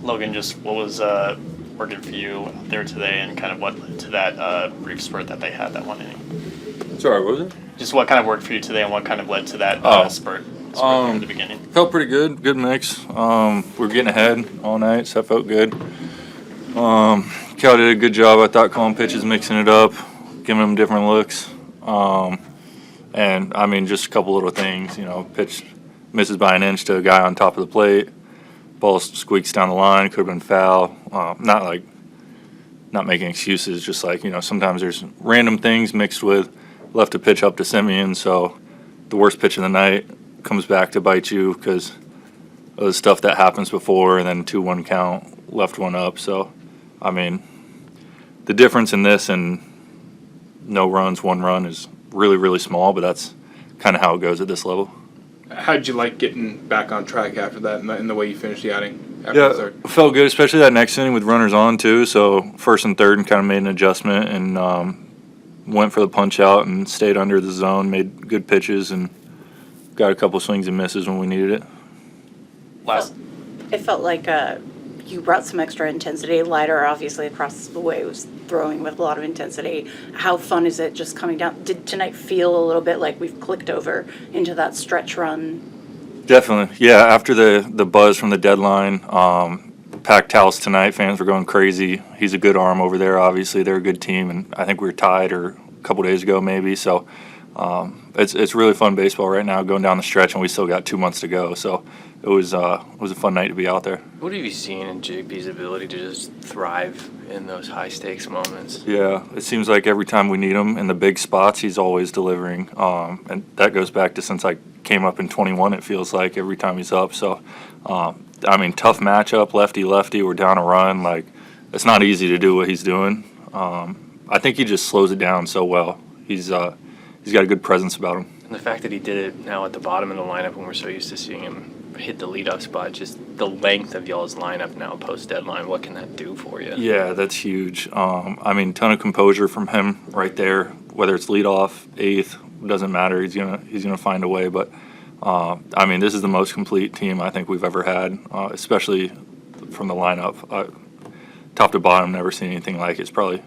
Logan, just what was working for you out there today, and kind of what led to that brief spurt that they had that one inning? Sorry, what was it? Just what kind of worked for you today, and what kind of led to that spurt in the beginning? Felt pretty good. Good mix. We were getting ahead all night, so that felt good. Cal did a good job, I thought, calling pitches, mixing it up, giving them different looks. And, I mean, just a couple little things. Pitch misses by an inch to a guy on top of the plate. Ball squeaks down the line, could have been foul. Not making excuses, just sometimes there's random things mixed with left a pitch up to Simeon, so the worst pitch of the night comes back to bite you because of the stuff that happens before, and then 2-1 count, left one up. So, I mean, the difference in this and no runs, 1 run is really, really small, but that's kind of how it goes at this level. How did you like getting back on track after that and the way you finished the outing? Yeah, it felt good, especially that next inning with runners on too. So first and third and kind of made an adjustment and went for the punch out and stayed under the zone, made good pitches and got a couple swings and misses when we needed it. It felt like you brought some extra intensity. Leiter, obviously, across the way was throwing with a lot of intensity. How fun is it just coming down? Did tonight feel a little bit like we've clicked over into that stretch run? Definitely. Yeah, after the buzz from the deadline, packed house tonight, fans were going crazy. He's a good arm over there, obviously. They're a good team, and I think we were tied or a couple days ago maybe. So it's really fun baseball right now going down the stretch, and we still got 2 months to go. So it was a fun night to be out there. What have you seen in JP's ability to just thrive in those high-stakes moments? Yeah, it seems like every time we need him in the big spots, he's always delivering. And that goes back to since I came up in 21, it feels like, every time he's up. So, I mean, tough matchup, lefty-lefty, we're down a run. Like, it's not easy to do what he's doing. I think he just slows it down so well. He's got a good presence about him. And the fact that he did it now at the bottom of the lineup when we're so used to seeing him hit the leadoff spot, just the length of y'all's lineup now post-deadline, what can that do for you? Yeah, that's huge. I mean, ton of composure from him right there, whether it's leadoff, eighth, doesn't matter. He's gonna find a way. But, I mean, this is the most complete team I think we've ever had, especially from the lineup. Top to bottom, never seen anything like it. It's probably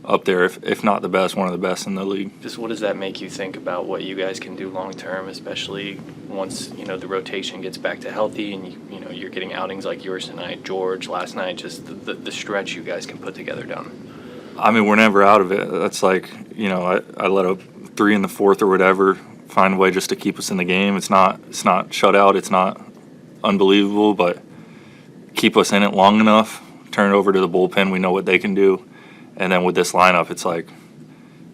up there, if not the best, one of the best in the league. Just what does that make you think about what you guys can do long term, especially once the rotation gets back to healthy and you're getting outings like yours tonight, George last night, just the stretch you guys can put together down? I mean, we're never out of it. That's like I let up 3 in the fourth or whatever, find a way just to keep us in the game. It's not shutout. It's not unbelievable, but keep us in it long enough. Turn it over to the bullpen. We know what they can do. And then with this lineup, it's like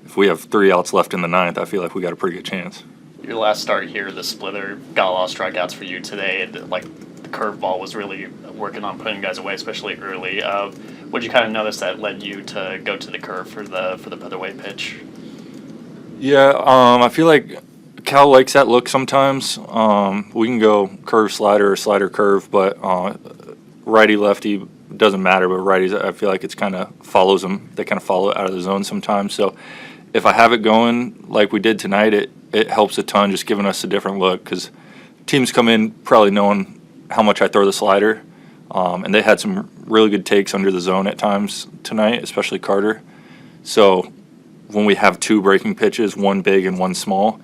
if we have 3 outs left in the ninth, I feel like we got a pretty good chance. Your last start here, the splitter, got a lot of strikeouts for you today. And, the curveball was really working on putting guys away, especially early. What did you kind of notice that led you to go to the curve for the featherweight pitch? Yeah, I feel like Cal likes that look sometimes. We can go curve slider or slider curve, but righty lefty doesn't matter. But righties, I feel like it's kind of follows them. They kind of follow out of the zone sometimes. So if I have it going like we did tonight, it helps a ton, just giving us a different look because teams come in probably knowing how much I throw the slider, and they had some really good takes under the zone at times tonight, especially Carter. So when we have 2 breaking pitches, 1 big and 1 small,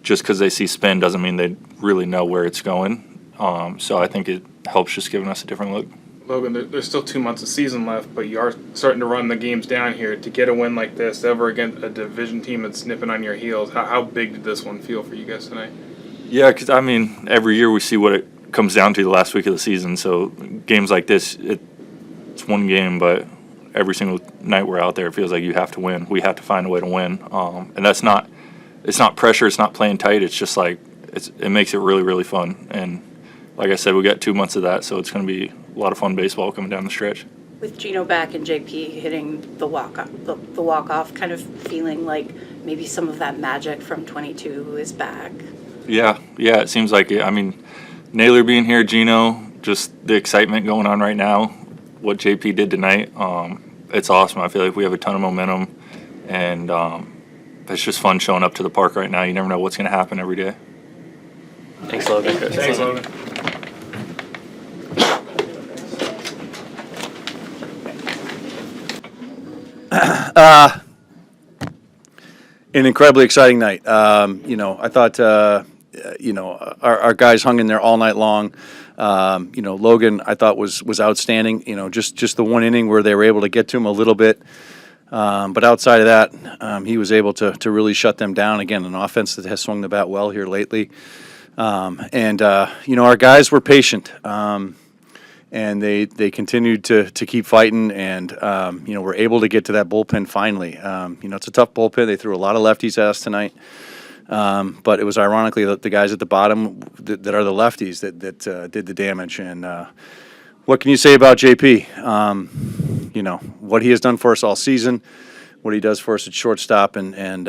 just because they see spin doesn't mean they really know where it's going. So I think it helps just giving us a different look. Logan, there's still 2 months of season left, but you are starting to run the games down here. To get a win like this ever against a division team that's sniffing on your heels, how big did this one feel for you guys tonight? Yeah, because, I mean, every year we see what it comes down to the last week of the season. So games like this, it's one game, but every single night we're out there, it feels like you have to win. We have to find a way to win. And it's not pressure. It's not playing tight. It's just like it makes it really, really fun. And like I said, we got 2 months of that, so it's going to be a lot of fun baseball coming down the stretch. With Gino back and JP hitting the walk-off, kind of feeling like maybe some of that magic from 22 is back. Yeah, it seems like it. I mean, Naylor being here, Gino, just the excitement going on right now, what JP did tonight, it's awesome. I feel like we have a ton of momentum, and it's just fun showing up to the park right now. You never know what's going to happen every day. Thanks, Logan. Thanks, Logan. An incredibly exciting night. I thought, our guys hung in there all night long. Logan, I thought was outstanding. Just the one inning where they were able to get to him a little bit. But outside of that, he was able to really shut them down. Again, an offense that has swung the bat well here lately. Our guys were patient. And they continued to keep fighting, and were able to get to that bullpen finally. It's a tough bullpen. They threw a lot of lefties at us tonight, but it was ironically the guys at the bottom that are the lefties that did the damage. And what can you say about JP? What he has done for us all season, what he does for us at shortstop, and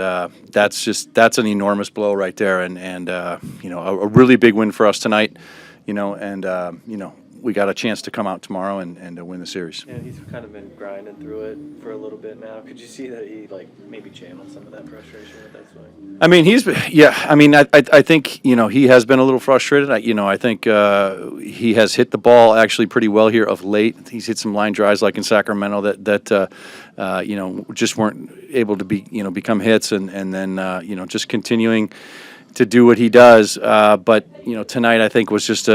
that's an enormous blow right there, and a really big win for us tonight. We got a chance to come out tomorrow and to win the series. Yeah, he's kind of been grinding through it for a little bit now. Could you see that he maybe channeled some of that frustration with that swing? I mean, I think he has been a little frustrated. I think he has hit the ball actually pretty well here of late. He's hit some line drives like in Sacramento that just weren't able to become hits, and then just continuing to do what he does. But tonight I think was just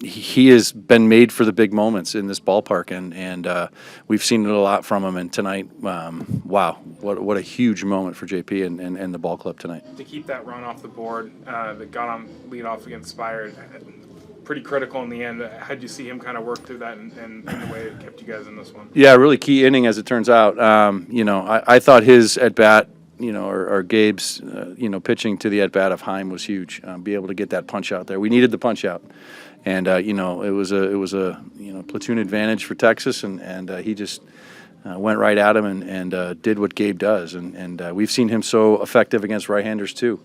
he has been made for the big moments in this ballpark, and we've seen it a lot from him. And tonight, wow, what a huge moment for JP and the ball club tonight. To keep that run off the board that got on lead off against Spire, pretty critical in the end. How'd you see him kind of work through that and the way it kept you guys in this one? Yeah, really key inning as it turns out. I thought his at bat, or Gabe's, pitching to the at bat of Heim was huge. Be able to get that punch out there. We needed the punch out, and it was a platoon advantage for Texas, and he just went right at him and did what Gabe does, and we've seen him so effective against right-handers too.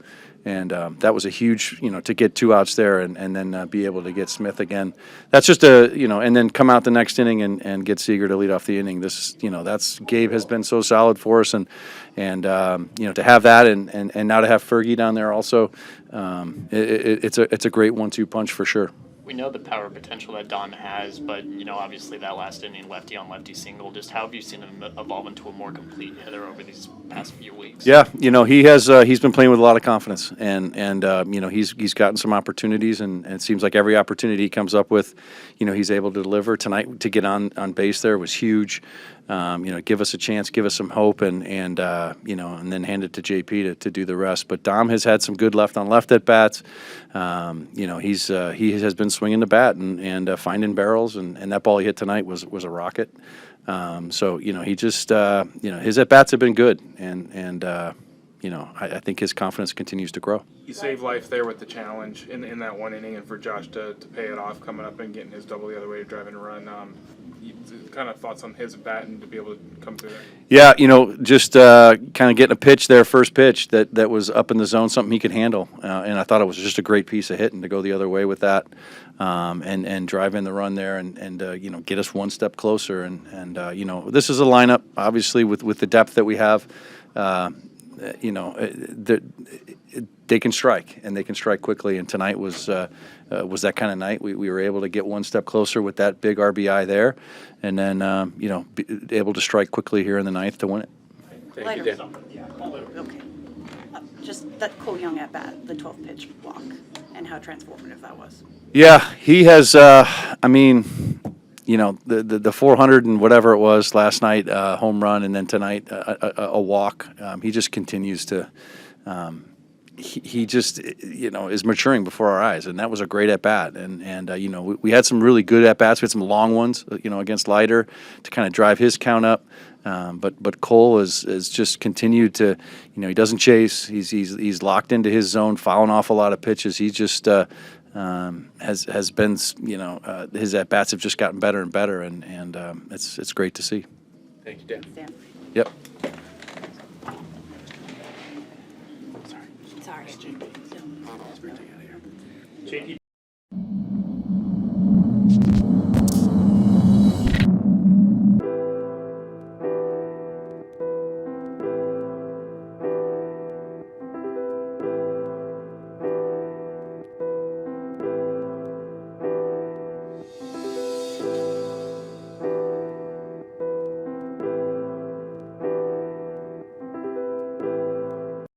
And that was a huge, to get 2 outs there and then be able to get Smith again. That's just and then come out the next inning and get Seager to lead off the inning. That's Gabe has been so solid for us, and to have that and now to have Fergie down there also, it's a great 1-2 punch for sure. We know the power potential that Don has, but obviously that last inning lefty on lefty single. Just how have you seen him evolve into a more complete hitter over these past few weeks? Yeah, he has. He's been playing with a lot of confidence, and he's gotten some opportunities, and it seems like every opportunity he comes up with, he's able to deliver. Tonight to get on base there was huge. Give us a chance, give us some hope, and then hand it to JP to do the rest. But Dom has had some good left on left at bats. He has been swinging the bat and finding barrels, and that ball he hit tonight was a rocket. He just his at bats have been good, and I think his confidence continues to grow. You saved life there with the challenge in that one inning, and for Josh to pay it off coming up and getting his double the other way to drive and run. Kind of thoughts on his bat and to be able to come through that? Yeah, just kind of getting a pitch there, first pitch that was up in the zone, something he could handle, and I thought it was just a great piece of hitting to go the other way with that, and drive in the run there and get us one step closer, and this is a lineup obviously with the depth that we have. They can strike, and they can strike quickly. And tonight was that kind of night. We were able to get one step closer with that big RBI there, and then be able to strike quickly here in the ninth to win it. Thank you, Dan. Okay. Just that Cole Young at bat, the 12th pitch walk, and how transformative that was. Yeah, he has. The 400 and whatever it was last night, home run, and then tonight a walk. He just continues to. He just is maturing before our eyes, and that was a great at bat. And we had some really good at bats. We had some long ones, against Leiter to kind of drive his count up. But Cole has just continued to, he doesn't chase. He's locked into his zone, fouling off a lot of pitches. He just has been, his at bats have just gotten better and better, and it's great to see. Thank you, Dan. Sam. Yep. Sorry. JP